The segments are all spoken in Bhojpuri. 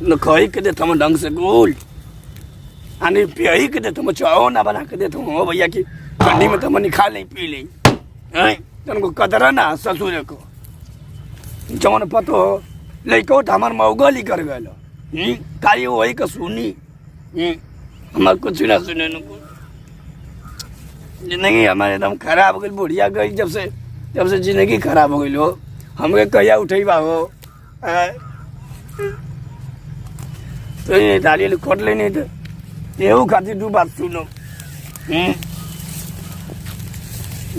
न खाई के देता हूँ ढंग से गोल आने पियाई के देता हूँ चाहो ना बना के देता हूँ भैया की ठंडी में तो मनी खा लें पी लें तुमको कदरा ना ससुर को जौन पतो लड़को तो हमार मौगल ही कर गए खाली वही का सुनी हमार कुछ ना सुने जिंदगी हमारे एकदम खराब हो गई बुढ़िया गई जब से जिंदगी खराब हो गई हो हमें कहिया उठे हो तो ये डाली खोट लेनी तो ये खातिर दू बात सुनो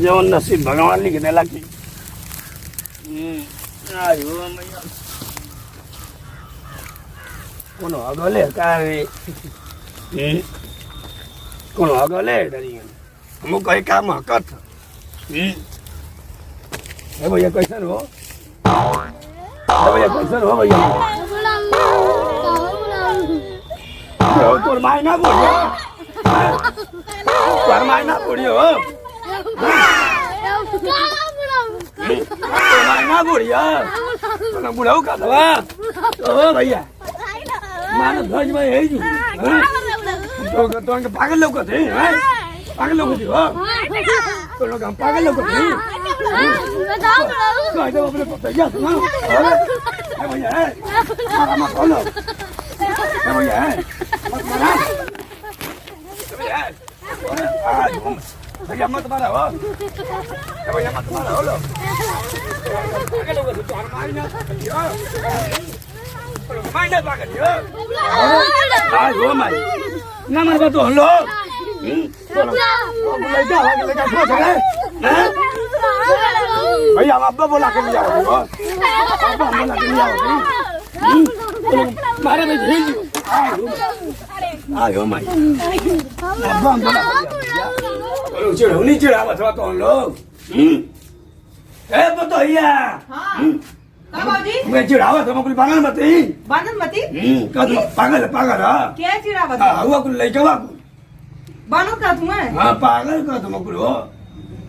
जो नसीब भगवान लिख देला की कोनो अगले कारी कोनो अगले डरी हम कहीं काम हकत भैया कैसन हो भैया कैसन हो भैया तोर मायना बोलियो तोर मायना बोलियो मायना बोलियो बुढ़ाऊ का दवा ओ भैया मानो ध्वज में है जी तो पागल लोग थे पागल लोग थे तो लोग हम पागल लोग थे तो ऐसे अपने को तैयार सुना भैया है मारा मत बोलो भैया है मत मारा भैया मत मारा हो भैया मत मारा हो लो पागल लोग थे तो हमारी ना मायना पागल यो आज हो माई ना मर तो हम लोग लड़का खो चले भैया हम अब्बा बोला के ले आओ अब्बा बोला के ले आओ मारे में झेल आयो माई अब्बा हम बोला के चिढ़ो नहीं चिढ़ावा थोड़ा तो हम लोग ए बतैया मैं चिढ़ावा था कुल पागल मती कद पागल पागल क्या चिढ़ावा था हुआ कुल लइकवा बानो का तुम्हें हां पागल का तुम कुल हो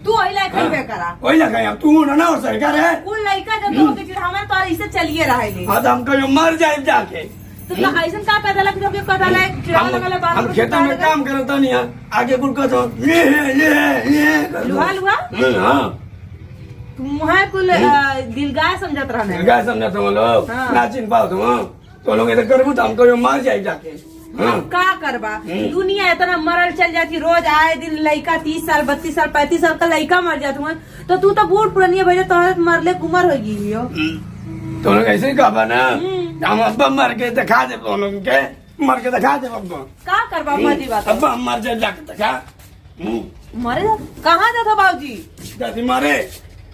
तू ओइला खइबे करा ओइला खाई अब तू ना हो सरकार है कुल लइका जब तो के चिढ़ावा तो ऐसे चलिए रहे हां हम कहियो मर जाए जाके तो ऐसा का पैदा लग जो के कदा ले चिढ़ावा लगले बात हम खेत में काम करता नहीं आगे कुल का तो ये लुहा लुहा हां तुम्हारे कुल दिलगाय समझत रहने दिलगाय समझत हम लोग ना चिन पाओ तुम तो लोग इधर करबू तो हम कहियो मर जाए जाके का करबा दुनिया इतना मरल चल जाती रोज आए दिन लड़का 30 साल 32 साल 35 साल का लड़का मर जात हुआ तो तू तो बूढ़ पुरानी भैया तो मरले उमर हो गई हो तो लोग ऐसे ही कहबा ना हम अब्बा मर के दिखा दे तो लोग के मर के दिखा दे अब्बा का करबा मर्जी बात अब्बा हम मर जाए जाके दिखा मरे कहाँ जात हो बाबूजी दादी मरे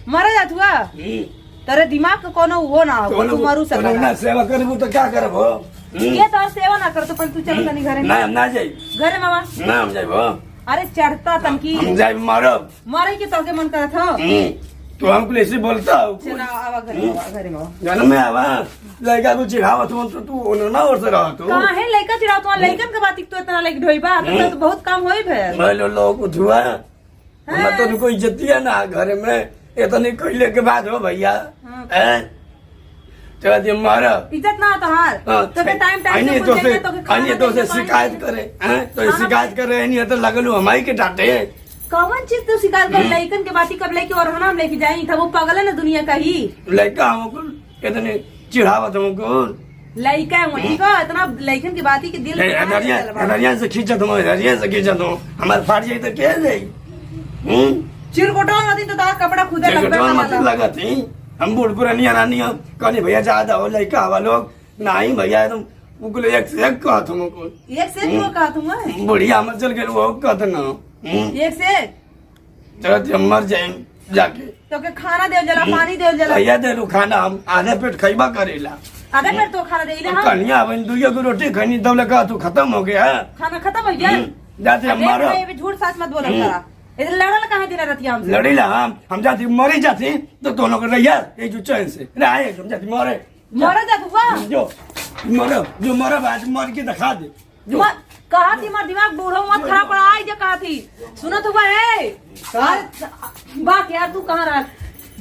मरे जात हुआ तेरे दिमाग का कोनो वो ना हो तू मरू सकता ना सेवा करबू तो क्या करबो ये तो सेवा ना कर तो पर तू चलो तनी घरे ना हम ना जाई घरे मामा ना हम जाइबो अरे चढ़ता तनकी हम जाई मरब मरे के तो के मन करत हो तो हमको ऐसे बोलता हो चला आवा घरे मामा घर में आवा लड़का को चिढ़ावा तू ना और से रहा तू कहां है लड़का चिढ़ाव तो लड़कन के बात तो इतना लाइक ढोईबा तो बहुत काम होई फिर बोलो लोग उठवा हम तो कोई इज्जतिया ना घर में इतनी कहले के बाद हो भैया चल मारा इज्जत ना तो हार तो के टाइम तो से शिकायत करे तो शिकायत करे नहीं तो लगलू हमारी के डांटे कौन चीज तो शिकायत कर लड़कन के बाती कर लेके और हम लेके जाए था वो पागल है ना दुनिया का ही लड़का हमको इतने चिढ़ावत हमको लड़का है ठीक है इतना लड़कन की बाती के दिल दरिया से खींचत हो दरिया से खींचत हो हमारे फाट जाए तो क्या जाए चिरकोटवा नदी तो दाग कपड़ा खुदे लगती हम बूढ़ पुरानी रानी कहनी भैया ज्यादा हो लड़का हवा लोग नहीं भैया तुम एक से एक कहा तुमको एक से एक कहा तुम बुढ़िया मत चल के वो कहते ना एक से चलो मर जाए जाके तो के खाना दे जला पानी दे जला भैया दे लो खाना हम आधे पेट खैबा करेला आधे पेट तो खाना दे हम कन्या बन दुइया को रोटी खनी दौले का तू खत्म हो गया खाना खत्म हो गया जाते हम मारो झूठ सच मत बोलो सारा इधर लड़ल कहाँ दिन रतिया हमसे लड़ीला हम जाती मरी जाती तो दोनों को रहिया ये जो चैन से रहे हम जाती मरे मरे जा तू जो मरो जो मरो आज मर के दिखा दे जो कहा थी मर दिमाग बूढ़ो मत खराब पड़ा आई जो कहा थी सुनो तू बात यार तू कहाँ रहा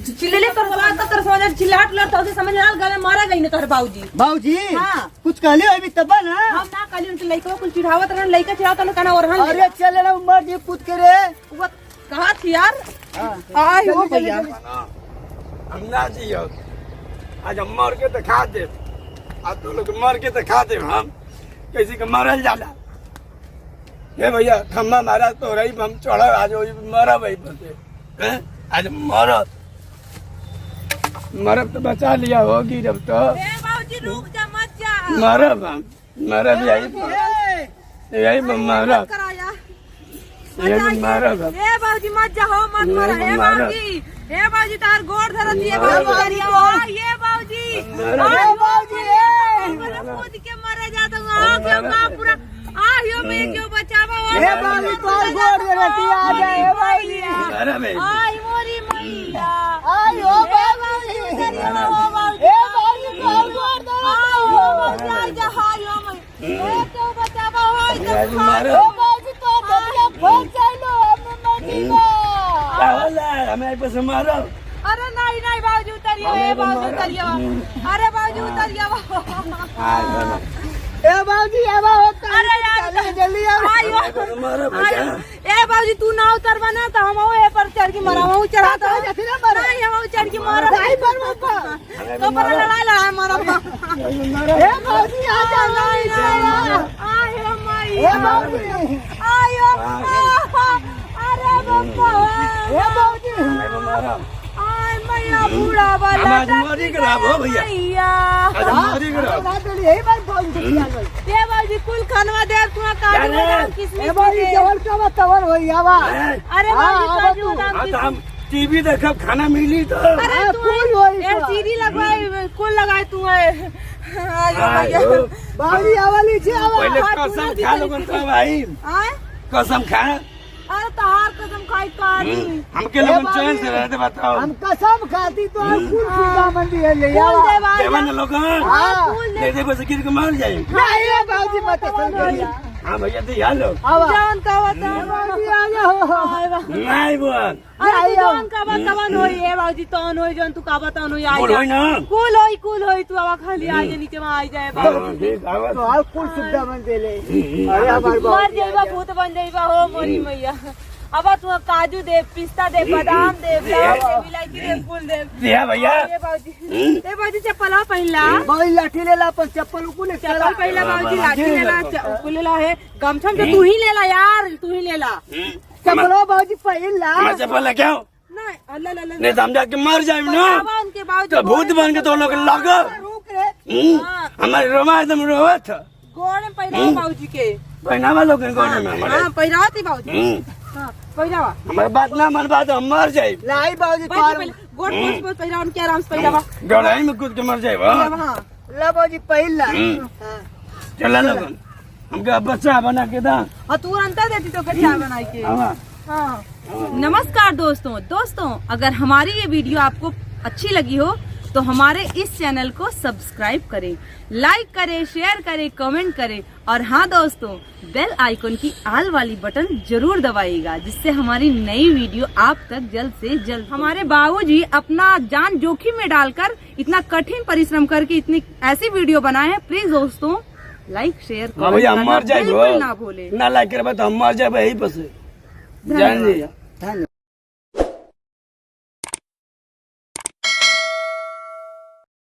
चिल्ले कर बोला तो तेरे समझ चिल्लाट लड़ता उसे समझ आ गले मारा गई ने तोरे बाबूजी बाबूजी हाँ कुछ कुछ कहली अभी तब ना। हम ना कली उनके लइका कुल चिढ़ावत रहन, लइका चिढ़ावत रहन काना और अरे चले ना मर जी पूत के रे। वो कहा थी यार आय हो भैया हम ना जियो, आज हम मर के तो खा दे, आज तू लोग मर के तो खा दे। हम किसी का मरल जाला ये भैया खम्बा मारा तो रही हम चढ़ा, आज मरा वही पे आज मरब तो बचा लिया होगी जब तो बाबूजी रुक जा मत जा मरब हम मरब यही मरब कराया यही मरब हम। ए बाबूजी मत जा हो मत मरा ए बाबूजी ए बाबूजी तार गोड़ धरत ये बाबूजी करिया हो ये बाबूजी ए बाबूजी ए खुद के मरे जाता हूं आ क्यों का पूरा आ यो मैं क्यों बचावा हो ए बाबूजी तोर गोड़ धरत आ जा ए बाबूजी मरब आई मोरी मैया आई हो बाबूजी करिया हो बाबूजी ए बाबूजी तोर गोड़ धरत हो बाबूजी आ जा हाय हो मैं ए क्यों बचावा हो आज ओ मरब बाबूजी तो दतिया फंस जाइलो हम मटी में। क्या होला हमें पे से मरब। अरे नहीं नहीं बाबूजी उतरियो ए बाबूजी उतरियो अरे बाबूजी उतरियो ए बाबूजी आवा होता अरे यार जल्दी आओ। आयो मरब आयो ए बाबूजी तू ना उतरवा ना तो हम ए पर चढ़ के मरा हूं चढ़ा तो नहीं हम चढ़ के मारा नहीं पर बाबा तो पर लड़ाई मारा ए बाबूजी आ जा नहीं नहीं आयो माई ए बाबूजी आयो अरे बाबा ए बाबूजी मरब आय मैया बूढ़ा वाला आज मरी खराब हो भैया, आज मरी खराब। यही बात बोल दी ये बाबूजी कुल खानवा दे तू काट ए किसमें बाबूजी जवल का तवर होई आवा। अरे बाबूजी काजू बादाम आज हम टीवी देखब खाना मिली तो अरे तू फूल होई ए सीढ़ी लगवाए कुल लगाए तू है आयो, बाबूजी आवाली छे आवा। पहले कसम खा लोगन तो भाई आए कसम खा अरे तहार कसम खाई कानी हमके लोगन चैन से रहते बताओ हम कसम खाती तो फूल सीधा मंडी है ले कुल आवा। दे भाई देवन लोगन हाँ। कुल दे ले दे बस गिर के मार जाए। नहीं रे बाबूजी मत चल करिया हां भैया तो यार लो आवा। जान का बता बाबूजी आ जाओ। नहीं बोल अरे तू जान का बता कवन होई ए बाबूजी तौन होई जन तू का बता होई आ बोल होई ना कुल होई तू आवा खाली आ जा नीचे में आ जाए बाबू ठीक आवाज तो हाल कुल सुविधा मन दे ले। अरे हमार मर बाबूजी जाइबा भूत बन जाइबा हो मोरी मैया अब तू काजू दे पिस्ता दे बादाम दे प्याज दे इलायची दे फूल दे दिया भैया ए बाबूजी चप्पल आ पहिला बाबूजी लाठी ले ला पर चप्पल को ले चप्पल पहिला बाबूजी लाठी लेला चप्पल लेला है गमछम तो तू ही लेला यार तू ही लेला चप्पल बाबूजी पहिन ला। मैं चप्पल लेके आओ नहीं अल्लाह अल्लाह नहीं तो हम जाके मर जाए ना बाबा उनके बाबूजी तो भूत बन के तो लोग लग रुक रे हमारे रोमा एकदम रोवत गोड़ में पहिरा बाबूजी के पहनावा लोग गोने में हमारे हां पहिरा थी बाबूजी हां पहिरावा हमारे बात ना मन बात हम मर जाए लाई बाबूजी पहले गोड़ पोछ पहिरा उनके आराम से पहिरावा गड़ाई में कूद के मर जाए हां ला बाबूजी पहिन ला। चला लोग हमका बच्चा बना के दा और तू अंतर देती तो कटिया बनाई के हाँ हाँ। नमस्कार दोस्तों अगर हमारी ये वीडियो आपको अच्छी लगी हो तो हमारे इस चैनल को सब्सक्राइब करें, लाइक करें, शेयर करें, कमेंट करें और हाँ दोस्तों बेल आइकन की आल वाली बटन जरूर दबाइएगा जिससे हमारी नई वीडियो आप तक जल्द से जल्द। हमारे बाबूजी अपना जान जोखिम में डालकर इतना कठिन परिश्रम करके इतनी ऐसी वीडियो बनाए हैं। प्लीज दोस्तों लाइक शेयर भैया हम मर जाए बिल्कुल ना भूले। ना लाइक करे तो हम मर जाए यही पर से जान लिया।